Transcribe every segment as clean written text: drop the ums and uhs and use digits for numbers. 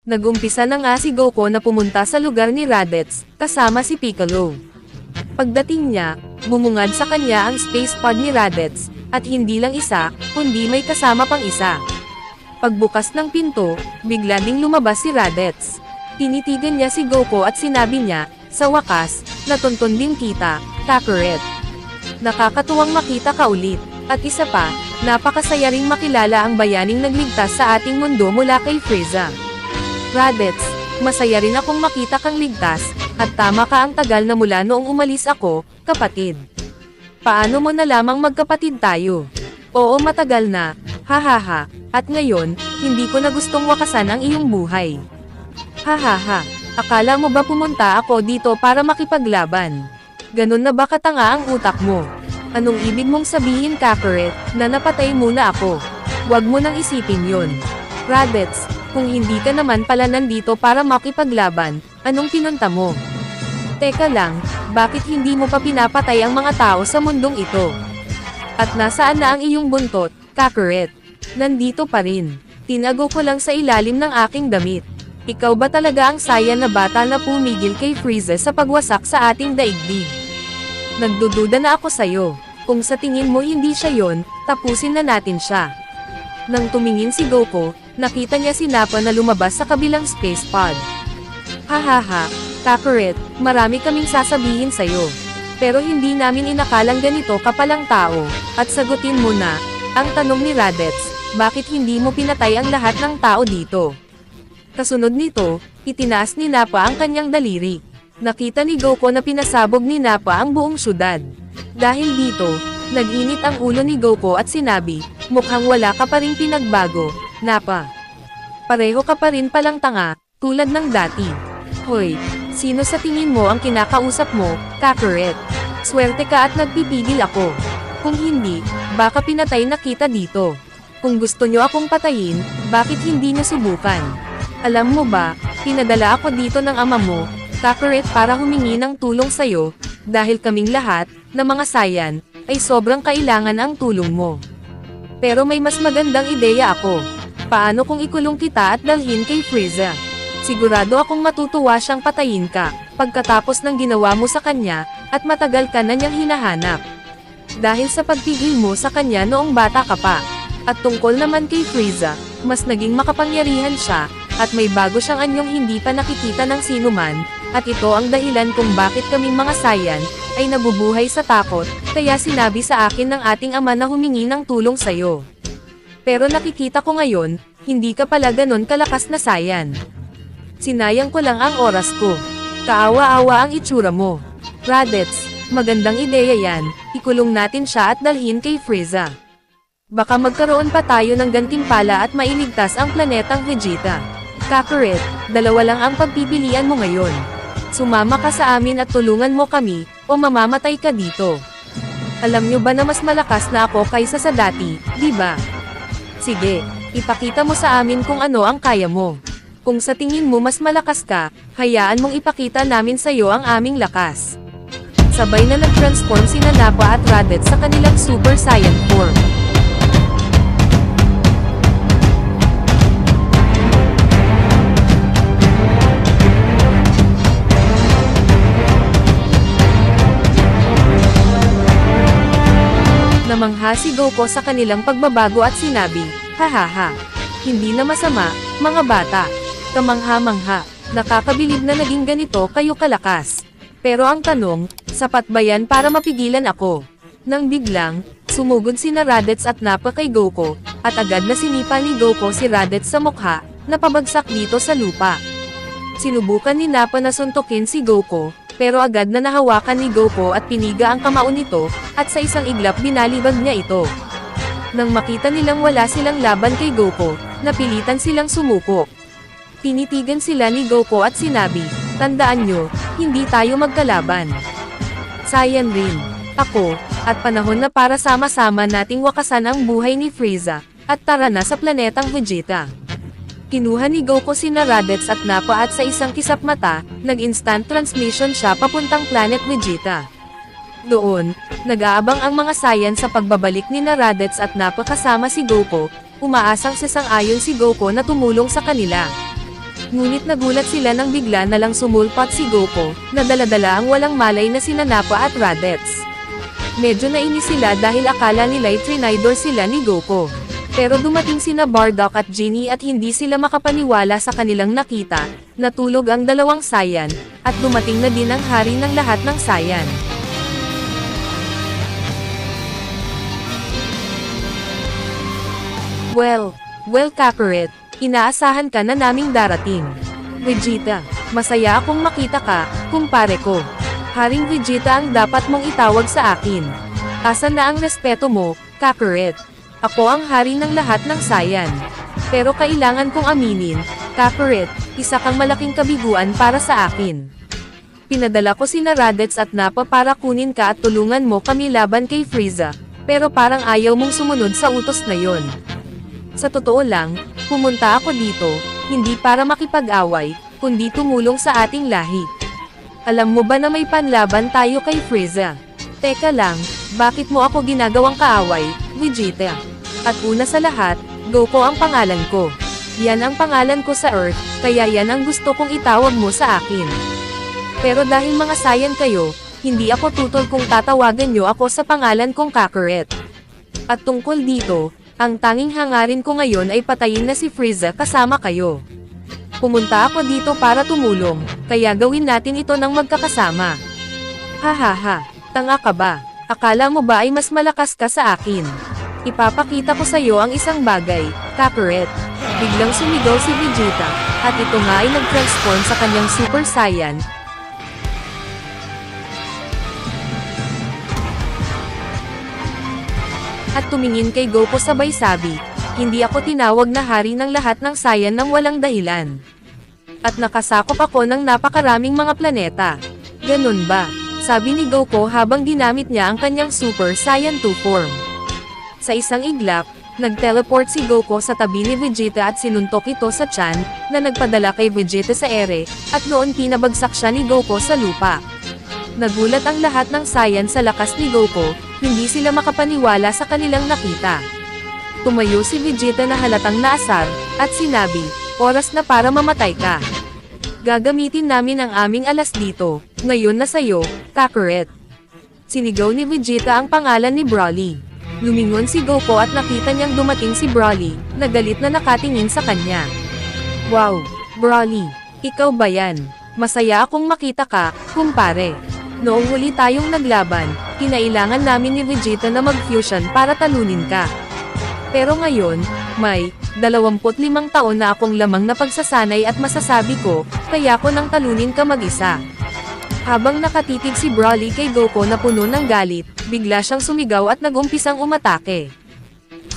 Nagumpisa na nga si Goku na pumunta sa lugar ni Raditz, kasama si Piccolo. Pagdating niya, bumungad sa kanya ang space pod ni Raditz, at hindi lang isa, kundi may kasama pang isa. Pagbukas ng pinto, bigla ding lumabas si Raditz. Tinitigan niya si Goku at sinabi niya, sa wakas, natuntun din kita, Kakarot. Nakakatuwang makita ka ulit, at isa pa, napakasaya ring makilala ang bayaning nagligtas sa ating mundo mula kay Frieza. Raditz, masaya rin akong makita kang ligtas, at tama ka ang tagal na mula noong umalis ako, kapatid. Paano mo na lamang magkapatid tayo? Oo, matagal na, hahaha, at ngayon, hindi ko na gustong wakasan ang iyong buhay. Hahaha, akala mo ba pumunta ako dito para makipaglaban? Ganun na ba katanga ang utak mo? Anong ibig mong sabihin, Kakarot, na napatay muna ako? Huwag mo nang isipin yon. Raditz, kung hindi ka naman pala nandito para makipaglaban, anong pinunta mo? Teka lang, bakit hindi mo pa pinapatay ang mga tao sa mundong ito? At nasaan na ang iyong buntot, Kakarot? Nandito pa rin. Tinago ko lang sa ilalim ng aking damit. Ikaw ba talaga ang sayan na bata na pumigil kay Frieza sa pagwasak sa ating daigdig? Nagdududa na ako sa'yo. Kung sa tingin mo hindi siya yon, tapusin na natin siya. Nang tumingin si Goku, nakita niya si Nappa na lumabas sa kabilang space pod. Hahaha, Kakarot, marami kaming sasabihin sa'yo. Pero hindi namin inakalang ganito kapalang tao, at sagutin mo na, ang tanong ni Raditz, bakit hindi mo pinatay ang lahat ng tao dito? Kasunod nito, itinaas ni Nappa ang kanyang daliri. Nakita ni Goku na pinasabog ni Nappa ang buong syudad. Dahil dito, nag-init ang ulo ni Goku at sinabi, mukhang wala ka pa ring pinagbago, Nappa. Pareho ka pa rin palang tanga, tulad ng dati. Hoy, sino sa tingin mo ang kinakausap mo, Kakarot? Swerte ka at nagpipigil ako. Kung hindi, baka pinatay na kita dito. Kung gusto nyo akong patayin, bakit hindi nyo subukan? Alam mo ba, pinadala ako dito ng ama mo, Kakarot, para humingi ng tulong sa'yo, dahil kaming lahat, na mga sayan, ay sobrang kailangan ang tulong mo. Pero may mas magandang ideya ako. Paano kung ikulong kita at dalhin kay Frieza? Sigurado akong matutuwa siyang patayin ka, pagkatapos ng ginawa mo sa kanya, at matagal ka na niyang hinahanap. Dahil sa pagpigil mo sa kanya noong bata ka pa. At tungkol naman kay Frieza, mas naging makapangyarihan siya, at may bago siyang anyong hindi pa nakikita ng sinuman, at ito ang dahilan kung bakit kaming mga sayan, ay nabubuhay sa takot, kaya sinabi sa akin ng ating ama na humingi ng tulong sa'yo. Pero nakikita ko ngayon, hindi ka pala ganon kalakas na sayan. Sinayang ko lang ang oras ko. Kaawa-awa ang itsura mo. Raditz, magandang ideya yan, ikulong natin siya at dalhin kay Frieza. Baka magkaroon pa tayo ng gantimpala at mailigtas ang planetang Vegeta. Kakarot, dalawa lang ang pagpipilian mo ngayon. Sumama ka sa amin at tulungan mo kami, o mamamatay ka dito. Alam nyo ba na mas malakas na ako kaysa sa dati, di ba? Sige, ipakita mo sa amin kung ano ang kaya mo. Kung sa tingin mo mas malakas ka, hayaan mong ipakita namin sa'yo ang aming lakas. Sabay na nag-transform sina Nappa at Raditz sa kanilang Super Saiyan form. Namangha si Goku sa kanilang pagbabago at sinabi, hahaha. Hindi na masama, mga bata. Kamangha-mangha, nakakabilib na naging ganito kayo kalakas. Pero ang tanong, sapat ba yan para mapigilan ako? Nang biglang, sumugod sina Raditz at Nappa kay Goku, at agad na sinipa ni Goku si Raditz sa mukha, na pabagsak dito sa lupa. Sinubukan ni Nappa na suntukin si Goku, pero agad na nahawakan ni Goku at piniga ang kamao nito, at sa isang iglap binalibag niya ito. Nang makita nilang wala silang laban kay Goku, napilitan silang sumuko. Tinitigan sila ni Goku at sinabi, tandaan nyo, hindi tayo magkalaban. Sayan rin, ako, at panahon na para sama-sama nating wakasan ang buhay ni Frieza, at tara na sa planetang Vegeta. Kinuha ni Goku sina Raditz at Nappa at sa isang kisap mata, nag-instant transmission siya papuntang planet Vegeta. Doon, nag-aabang ang mga Saiyan sa pagbabalik ni Raditz at Nappa kasama si Goku, umaasang sasang-ayon si Goku na tumulong sa kanila. Ngunit nagulat sila nang bigla na lang sumulpot si Goku, na dala-dala ang walang malay na sina Nappa at Raditz. Medyo nainis sila dahil akala nila'y trinidor sila ni Goku. Pero dumating sina Bardock at Genie at hindi sila makapaniwala sa kanilang nakita, natulog ang dalawang Saiyan, at dumating na din ang hari ng lahat ng Saiyan. Well, Kakarot, inaasahan ka na naming darating. Vegeta, masaya akong makita ka, kumpare ko. Haring Vegeta ang dapat mong itawag sa akin. Asan na ang respeto mo, Kakarot? Ako ang hari ng lahat ng Saiyan. Pero kailangan kong aminin, Kakarot, isa kang malaking kabiguan para sa akin. Pinadala ko sina Raditz at Nappa para kunin ka at tulungan mo kami laban kay Frieza, pero parang ayaw mong sumunod sa utos na yon. Sa totoo lang, pumunta ako dito, hindi para makipag-away, kundi tumulong sa ating lahi. Alam mo ba na may panlaban tayo kay Frieza? Teka lang, bakit mo ako ginagawang kaaway, Vegeta? At una sa lahat, Goku ang pangalan ko. Yan ang pangalan ko sa Earth, kaya yan ang gusto kong itawag mo sa akin. Pero dahil mga Saiyan kayo, hindi ako tutol kung tatawagan nyo ako sa pangalan kong Kakarot. At tungkol dito, ang tanging hangarin ko ngayon ay patayin na si Frieza kasama kayo. Pumunta ako dito para tumulong, kaya gawin natin ito ng magkakasama. Hahaha, tanga ka ba? Akala mo ba ay mas malakas ka sa akin? Ipapakita ko sa iyo ang isang bagay, Kakarot. Biglang sumigaw si Vegeta, at ito nga ay nag-transform sa kanyang Super Saiyan. At tumingin kay Goku sabay sabi, hindi ako tinawag na hari ng lahat ng Saiyan nang walang dahilan. At nakasakop ako ng napakaraming mga planeta. Ganun ba? Sabi ni Goku habang ginamit niya ang kanyang Super Saiyan 2 form. Sa isang iglap, nag-teleport si Goku sa tabi ni Vegeta at sinuntok ito sa tiyan, na nagpadala kay Vegeta sa ere, at noon pinabagsak siya ni Goku sa lupa. Nagulat ang lahat ng Saiyan sa lakas ni Goku, hindi sila makapaniwala sa kanilang nakita. Tumayo si Vegeta na halatang naasar, at sinabi, oras na para mamatay ka. Gagamitin namin ang aming alas dito, ngayon na sayo, Kakarot. Sinigaw ni Vegeta ang pangalan ni Broly. Lumingon si Goku at nakita niyang dumating si Broly, na galit na nakatingin sa kanya. Wow, Broly, ikaw ba yan? Masaya akong makita ka, kumpare. Noong huli tayong naglaban, kinailangan namin ni Vegeta na mag-fusion para talunin ka. Pero ngayon, may 25 taon na akong lamang na pagsasanay at masasabi ko, kaya ko nang talunin ka mag-isa. Habang nakatitig si Broly kay Goku na puno ng galit, bigla siyang sumigaw at nagumpisang umatake.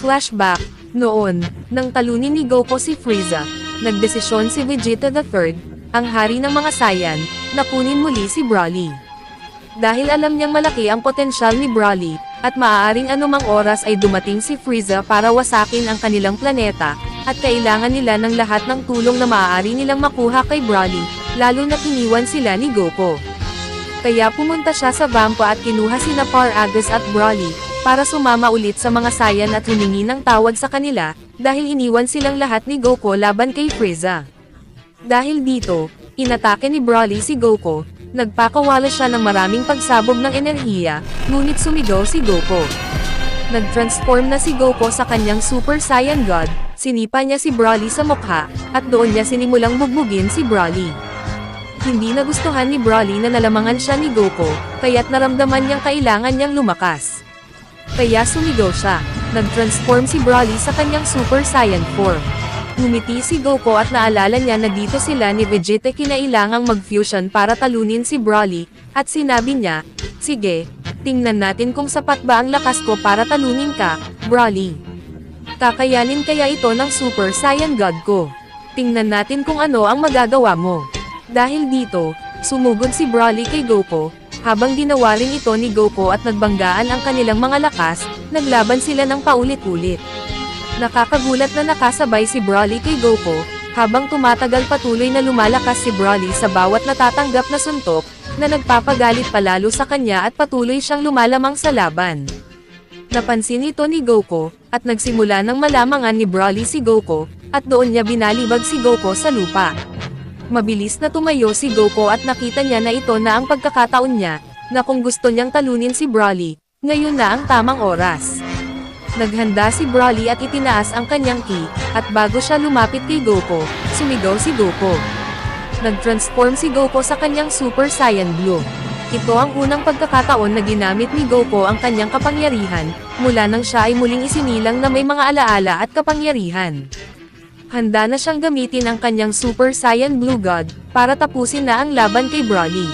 Flashback, noon, nang talunin ni Goku si Frieza, nagdesisyon si Vegeta III, ang hari ng mga Saiyan, na kunin muli si Broly. Dahil alam niyang malaki ang potensyal ni Broly, at maaaring anumang oras ay dumating si Frieza para wasakin ang kanilang planeta, at kailangan nila ng lahat ng tulong na maaari nilang makuha kay Broly, lalo na iniwan sila ni Goku. Kaya pumunta siya sa Vampa at kinuha sina Paragus at Broly, para sumama ulit sa mga Saiyan at humingi ng tawad sa kanila, dahil iniwan silang lahat ni Goku laban kay Frieza. Dahil dito, inatake ni Broly si Goku, nagpakawala siya ng maraming pagsabog ng enerhiya, ngunit sumigaw si Goku. Nag-transform na si Goku sa kanyang Super Saiyan God, sinipa niya si Broly sa mukha, at doon niya sinimulang bugbugin si Broly. Hindi nagustuhan ni Broly na nalamangan siya ni Goku, kaya't naramdaman niyang kailangan niyang lumakas. Kaya sumigaw siya, nag-transform si Broly sa kanyang Super Saiyan form. Ngumiti si Goku at naalala niya na dito sila ni Vegeta kinailangang mag-fusion para talunin si Broly, at sinabi niya, sige, tingnan natin kung sapat ba ang lakas ko para talunin ka, Broly. Kakayanin kaya ito ng Super Saiyan God ko. Tingnan natin kung ano ang magagawa mo. Dahil dito, sumugod si Broly kay Goku, habang dinawaring ito ni Goku at nagbanggaan ang kanilang mga lakas, naglaban sila ng paulit-ulit. Nakakagulat na nakasabay si Broly kay Goku, habang tumatagal patuloy na lumalakas si Broly sa bawat natatanggap na suntok, na nagpapagalit palalo sa kanya at patuloy siyang lumalamang sa laban. Napansin ito ni Goku, at nagsimula ng malamangan ni Broly si Goku, at doon niya binalibag si Goku sa lupa. Mabilis na tumayo si Goku at nakita niya na ito na ang pagkakataon niya, na kung gusto niyang talunin si Broly, ngayon na ang tamang oras. Naghanda si Broly at itinaas ang kanyang ki, at bago siya lumapit kay Goku, sumigaw si Goku. Nag-transform si Goku sa kanyang Super Saiyan Blue. Ito ang unang pagkakataon na ginamit ni Goku ang kanyang kapangyarihan, mula nang siya ay muling isinilang na may mga alaala at kapangyarihan. Handa na siyang gamitin ang kanyang Super Saiyan Blue God, para tapusin na ang laban kay Broly.